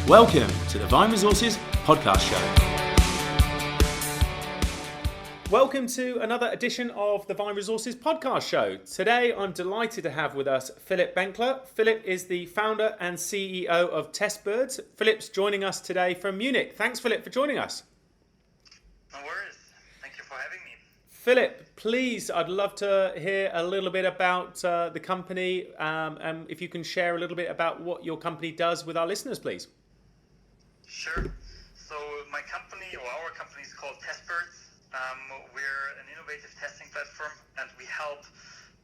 Welcome to the Vine Resources podcast show. Welcome to another edition of the Vine Resources podcast show. Today I'm delighted to have with us Philipp Benkler. Philipp is the founder and CEO of TestBirds. Philipp's joining us today from Munich. Thanks, Philipp, for joining us. No worries. Thank you for having me. Philipp, please, I'd love to hear a little bit about the company, and if you can share a little bit about what your company does with our listeners, please. Sure. So my company, or our company, is called TestBirds. We're an innovative testing platform, and we help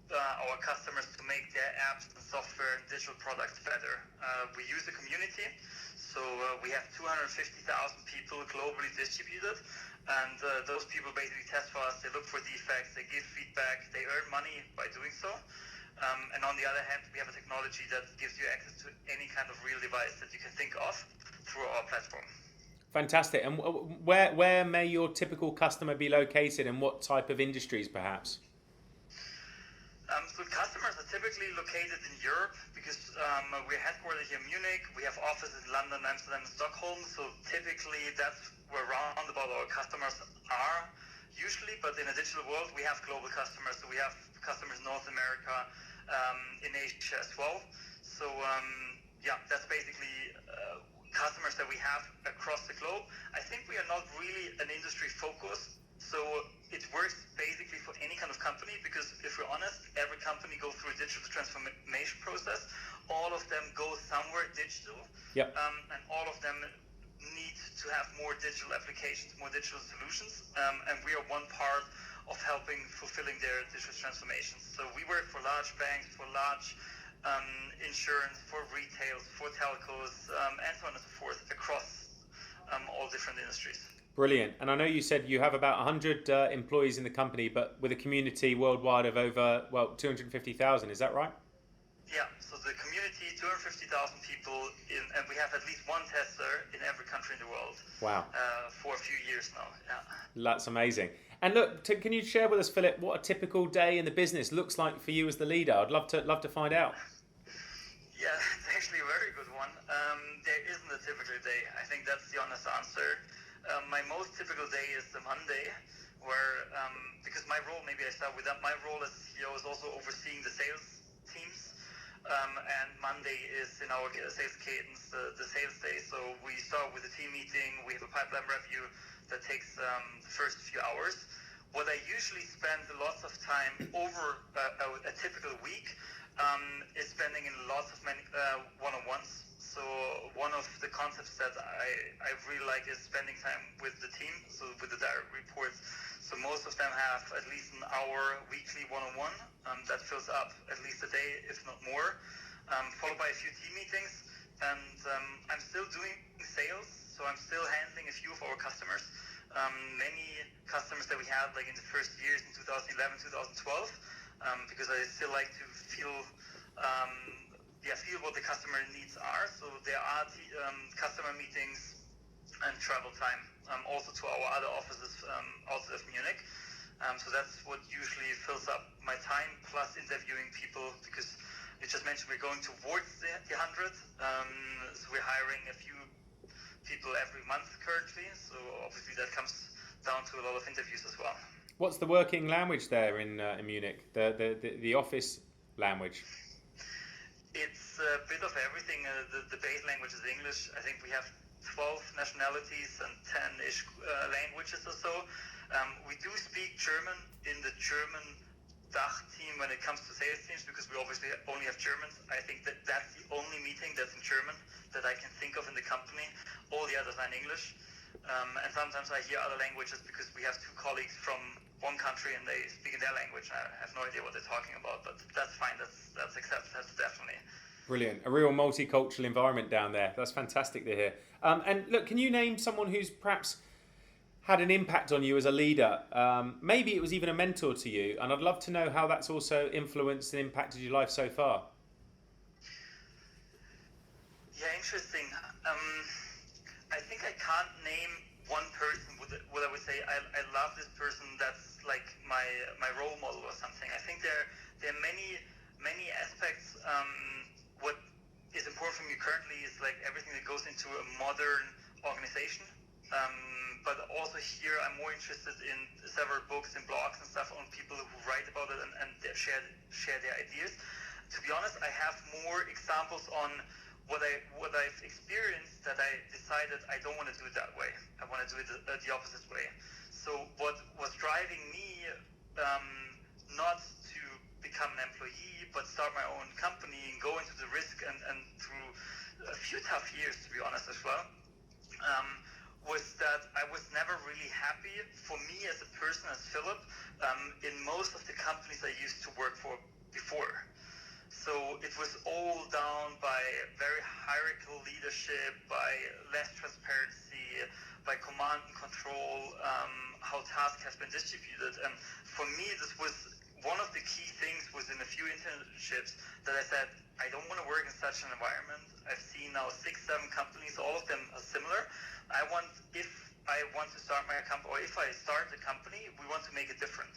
our customers to make their apps and software and digital products better. We use a community, so we have 250,000 people globally distributed, and those people basically test for us. They look for defects, they give feedback, they earn money by doing so. And on the other hand, we have a technology that gives you access to any kind of real device that you can think of through our platform. Fantastic. And where may your typical customer be located, and what type of industries perhaps? So customers are typically located in Europe because we're headquartered here in Munich. We have offices in London, Amsterdam, and Stockholm. So typically that's where roundabout our customers are usually. But in a digital world, we have global customers. So we have customers in North America, in Asia as well. So that's basically customers that we have across the globe. I think we are not really an industry focus, so it works basically for any kind of company, because if we're honest, every company goes through a digital transformation process. All of them go somewhere digital. Yep. And all of them need to have more digital applications, more digital solutions, and we are one part of helping fulfilling their digital transformations. So we work for large banks, for large insurance, for retail, for telcos, and so on and so forth, across all different industries. Brilliant. And I know you said you have about 100 employees in the company, but with a community worldwide of over, 250,000. Is that right? Yeah. So the community, 250,000 people, and we have at least one tester in every country in the world. Wow. For a few years now. Yeah. That's amazing. And look, can you share with us, Philipp, what a typical day in the business looks like for you as the leader? I'd love to find out. Yeah, it's actually a very good one. There isn't a typical day. I think that's the honest answer. My most typical day is the Monday, where, because my role, maybe I start with that, my role as CEO is also overseeing the sales teams. And Monday is in our sales cadence, the sales day. So we start with a team meeting, we have a pipeline review that takes the first few hours. What I usually spend lots of time over a typical week is spending in lots of many one-on-ones. So one of the concepts that I really like is spending time with the team, so with the direct reports. So most of them have at least an hour weekly one-on-one that fills up at least a day, if not more, followed by a few team meetings. And I'm still doing sales, so I'm still handling a few of our customers. Many customers that we had like in the first years in 2011, 2012, because I still like to feel what the customer needs are. So there are customer meetings and travel time, also to our other offices outside of Munich. So that's what usually fills up my time, plus interviewing people, because you just mentioned we're going towards the 100. So we're hiring a few people every month currently. So obviously that comes down to a lot of interviews as well. What's the working language there in Munich? The office language? It's a bit of everything. The base language is English. I think we have 12 nationalities and 10-ish languages or so. We do speak German in the German DACH team when it comes to sales teams, because we obviously only have Germans. I think that's the only meeting that's in German that I can think of in the company. All the others are in English. And sometimes I hear other languages because we have two colleagues from one country and they speak in their language. I have no idea what they're talking about, but that's fine. That's accepted. That's definitely. Brilliant. A real multicultural environment down there. That's fantastic to hear. And look, can you name someone who's perhaps had an impact on you as a leader? Maybe it was even a mentor to you, and I'd love to know how that's also influenced and impacted your life so far. Yeah, interesting. I think I can't name one person what I would say I love this person, that's like my role model or something. I think there are many aspects. What is important for me currently is like everything that goes into a modern organization. But also here, I'm more interested in several books and blogs and stuff on people who write about it and share their ideas. To be honest, I have more examples on what I've experienced that I decided I don't want to do it that way. I want to do it the opposite way. So what was driving me not to become an employee, but start my own company and go into the risk and through a few tough years, to be honest, as well, was that I was never really happy for me as a person, as Philipp, in most of the companies I used to work for before. So it was all down by very hierarchical leadership, by less transparency, by command and control, how tasks have been distributed. And for me, this was one of the key things was in a few internships that I said, I don't want to work in such an environment. I've seen now 6-7 companies, all of them are similar. If I want to start my company, or if I start a company, we want to make it different.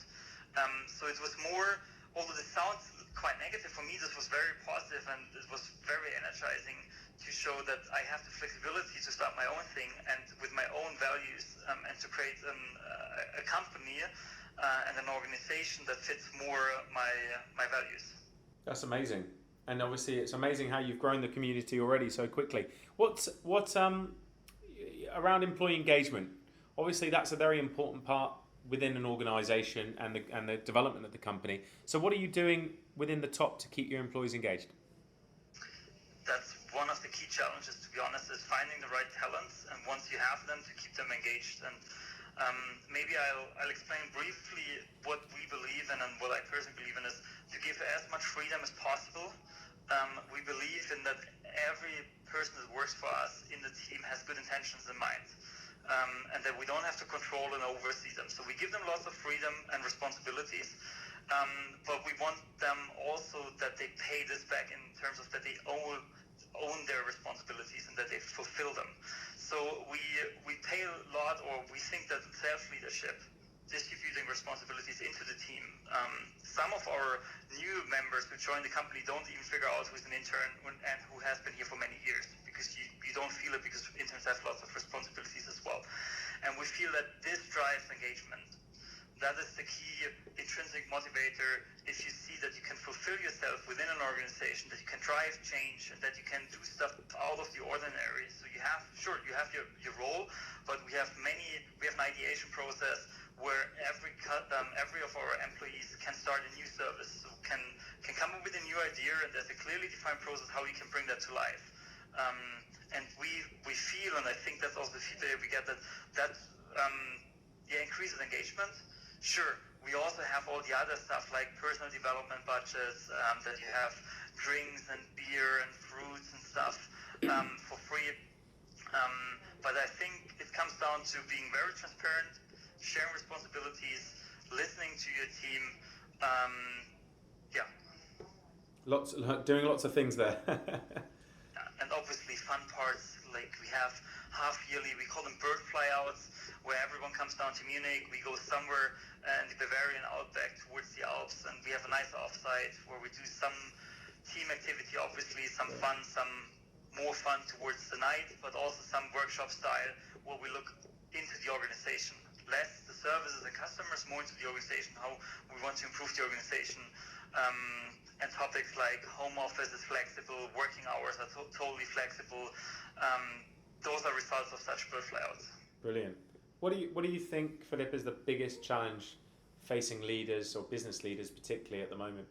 So it was more, although this sounds quite negative, for me this was very positive and it was very energizing to show that I have the flexibility to start my own thing and with my own values and to create a company and an organization that fits more my values. That's amazing. And obviously it's amazing how you've grown the community already so quickly. What's around employee engagement? Obviously that's a very important part within an organisation and the development of the company. So what are you doing within the top to keep your employees engaged? That's one of the key challenges, to be honest, is finding the right talents, and once you have them, to keep them engaged. And maybe I'll explain briefly what we believe in and what I personally believe in is to give as much freedom as possible. We believe in that every person that works for us in the team has good intentions in mind, and that we don't have to control and oversee them. So we give them lots of freedom and responsibilities, but we want them also that they pay this back in terms of that they own their responsibilities and that they fulfill them. So we pay a lot, or we think that self-leadership, distributing responsibilities into the team. Some of our new members who join the company don't even figure out who's an intern and who has been here for many years, because you don't feel it, because interns have lots of responsibilities as well. And we feel that this drives engagement. That is the key intrinsic motivator. If you see that you can fulfill yourself within an organization, that you can drive change, and that you can do stuff out of the ordinary. So you have your role, but we have an ideation process where every of our employees can start a new service, so can come up with a new idea, and there's a clearly defined process how we can bring that to life. And we feel, and I think that's also the feedback we get, that increases engagement. Sure, we also have all the other stuff like personal development budgets, that you have drinks and beer and fruits and stuff for free. But I think it comes down to being very transparent, sharing responsibilities, listening to your team. Doing lots of things there. And obviously fun parts, like we have half yearly, we call them bird flyouts, where everyone comes down to Munich. We go somewhere in the Bavarian outback towards the Alps, and we have a nice offsite where we do some team activity, obviously some fun, some more fun towards the night, but also some workshop style where we look into the organization, less the services and customers, more into the organization, how we want to improve the organization. And topics like home office is flexible, working hours are totally flexible. Those are results of such bird flyouts. Brilliant. What do you think, Philipp, is the biggest challenge facing leaders or business leaders particularly at the moment?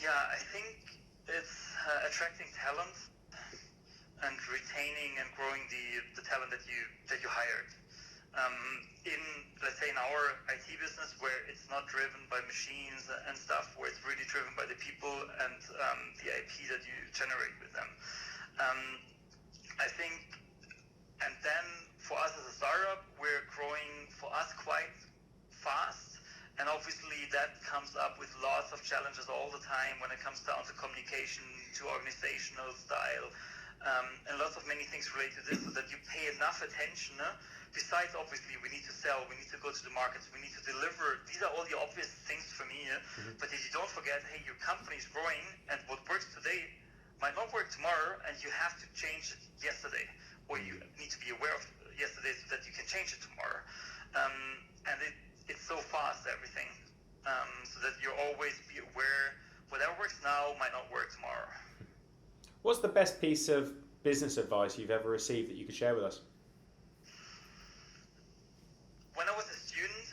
Yeah, I think it's attracting talent and retaining and growing the talent that you hired. In our IT business, where it's not driven by machines and stuff, where it's really driven by the people and the IP that you generate with them. I think, and then for us as a startup, we're growing for us quite fast, and obviously that comes up with lots of challenges all the time when it comes down to communication, to organizational style, and lots of many things related to this, so that you pay enough attention besides, obviously, we need to sell, we need to go to the markets, we need to deliver. These are all the obvious things for me. But if you don't forget, hey, your company is growing, and what works today might not work tomorrow, and you have to change it yesterday, or you need to be aware of yesterday so that you can change it tomorrow. And it's so fast, everything, so that you always be aware whatever works now might not work tomorrow. What's the best piece of business advice you've ever received that you could share with us? When I was a student,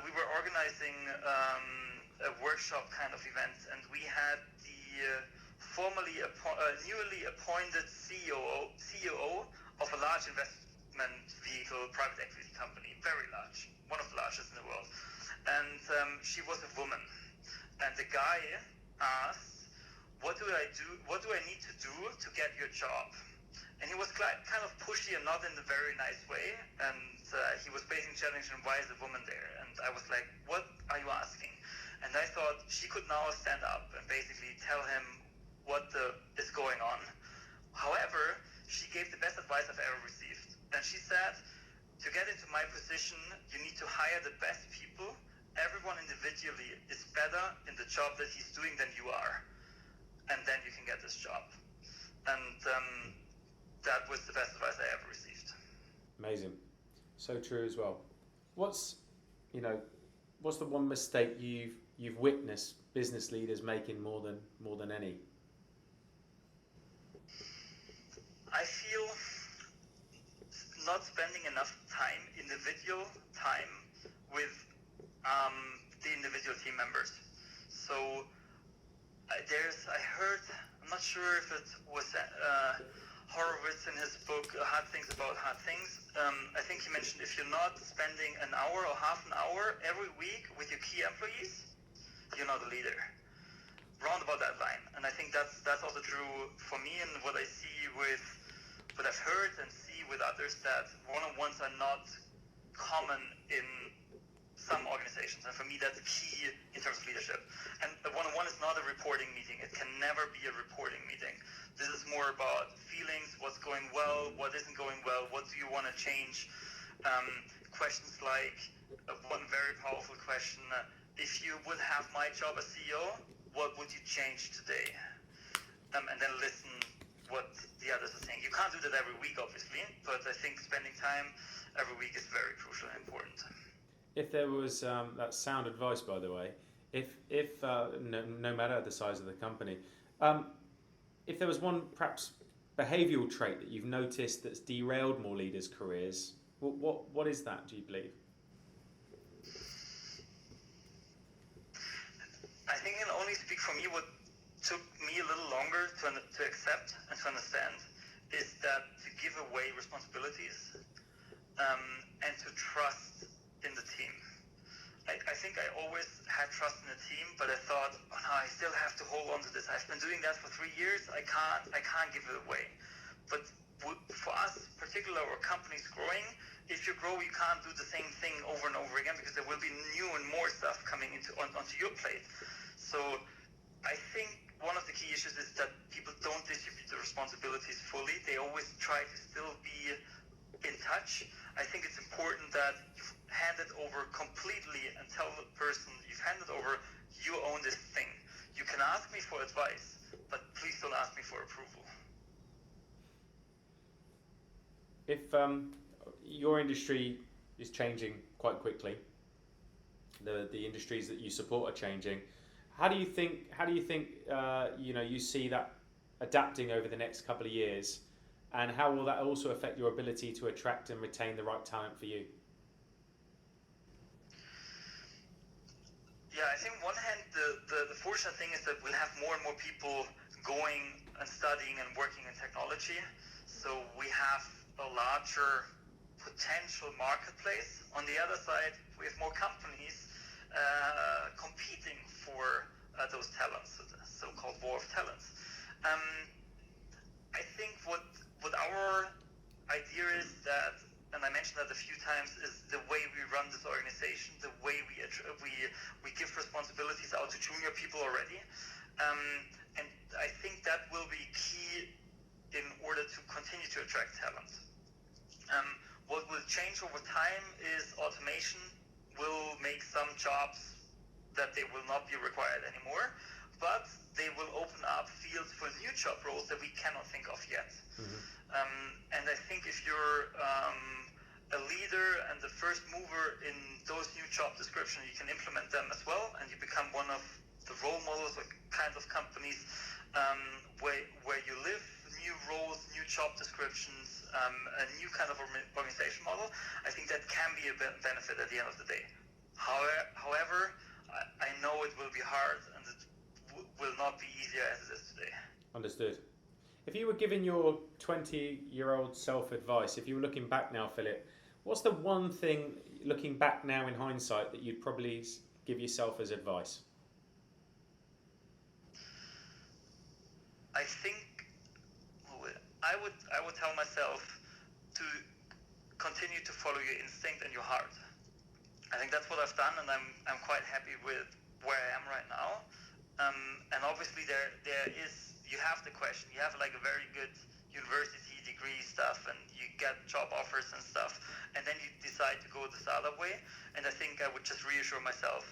we were organizing a workshop kind of event, and we had the newly appointed CEO of a large investment vehicle private equity company, very large, one of the largest in the world. And she was a woman. And the guy asked, what do I need to do to get your job? And he was kind of pushy and not in a very nice way. And he was basically challenging, why is a woman there? And I was like, what are you asking? And I thought she could now stand up and basically tell him what is going on. However, she gave the best advice I've ever received. And she said, to get into my position, you need to hire the best people. Everyone individually is better in the job that he's doing than you are. And then you can get this job. And that was the best advice I ever received. Amazing. So true as well. What's the one mistake you've witnessed business leaders making more than any? I feel not spending enough time, individual time, with the individual team members. So I heard, I'm not sure if it was Horowitz in his book, Hard Things About Hard Things. I think he mentioned if you're not spending an hour or half an hour every week with your key employees, you're not a leader. Round about that line. And I think that's also true for me, and what I see with what I've heard and see with others, that one-on-ones are not common in some organizations, and for me that's key in terms of leadership. And the one-on-one is not a reporting meeting. It can never be a reporting meeting. This is more about feelings, what's going well, what isn't going well, what do you want to change. Questions like one very powerful question, if you would have my job as CEO, what would you change today? And then listen what the others are saying. You can't do that every week, obviously, but I think spending time every week is very crucial and important. If there was that sound advice, by the way, if no matter the size of the company, if there was one perhaps behavioural trait that you've noticed that's derailed more leaders' careers, what is that, do you believe? I think I can only speak for me. What took me a little longer to accept and to understand is that to give away responsibilities and to trust in the team. I think I always had trust in the team, but I thought, oh no, I still have to hold on to this. I've been doing that for 3 years. I can't give it away. But for us, particularly our company's growing, if you grow, you can't do the same thing over and over again, because there will be new and more stuff coming onto your plate. So I think one of the key issues is that people don't distribute the responsibilities fully. They always try to still be in touch. I think it's important that you hand it over completely and tell the person you've handed over, you own this thing. You can ask me for advice, but please don't ask me for approval. If your industry is changing quite quickly, the industries that you support are changing, how do you think you see that adapting over the next couple of years, and how will that also affect your ability to attract and retain the right talent for you? Yeah, I think on one hand, the fortunate thing is that we'll have more and more people going and studying and working in technology. So we have a larger potential marketplace. On the other side, we have more companies competing for those talents, the so-called war of talents. I think what our idea is that, and I mentioned that a few times, is the way we run this organization, the way we give responsibilities out to junior people already. And I think that will be key in order to continue to attract talent. What will change over time is automation will make some jobs that they will not be required anymore, but they will open up fields for new job roles that we cannot think of yet. And I think if you're a leader and the first mover in those new job descriptions, you can implement them as well, and you become one of the role models or kinds of companies where you live, new roles, new job descriptions, a new kind of organization model. I think that can be a benefit at the end of the day. However, I know it will be hard and it will not be easier as it is today. Understood. If you were giving your 20-year-old self advice, if you were looking back now, Philipp, what's the one thing, looking back now in hindsight, that you'd probably give yourself as advice? I think I would tell myself to continue to follow your instinct and your heart. I think that's what I've done, and I'm quite happy with where I am right now. And obviously there is, you have the question, you have like a very good university degree stuff, and you get job offers and stuff, and then you decide to go the startup way. And I think I would just reassure myself,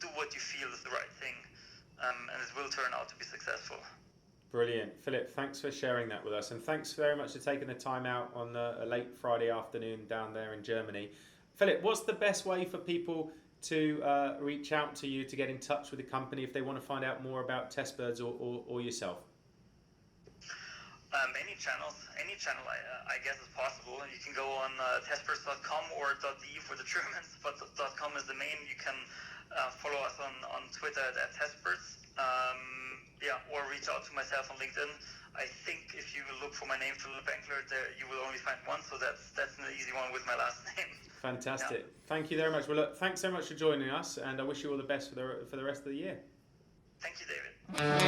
do what you feel is the right thing, and it will turn out to be successful. Brilliant. Philipp, thanks for sharing that with us, and thanks very much for taking the time out on a late Friday afternoon down there in Germany. Philipp, what's the best way for people to reach out to you, to get in touch with the company if they want to find out more about TestBirds or yourself? Any channel I guess is possible. You can go on testbirds.com or .de for the Germans, but .com is the main. You can follow us on Twitter at TestBirds. Or reach out to myself on LinkedIn. I think if you look for my name, Philipp Benkler, there you will only find one, so that's an easy one with my last name. Fantastic. Yeah. Thank you very much. Well, look, thanks so much for joining us, and I wish you all the best for the rest of the year. Thank you, David.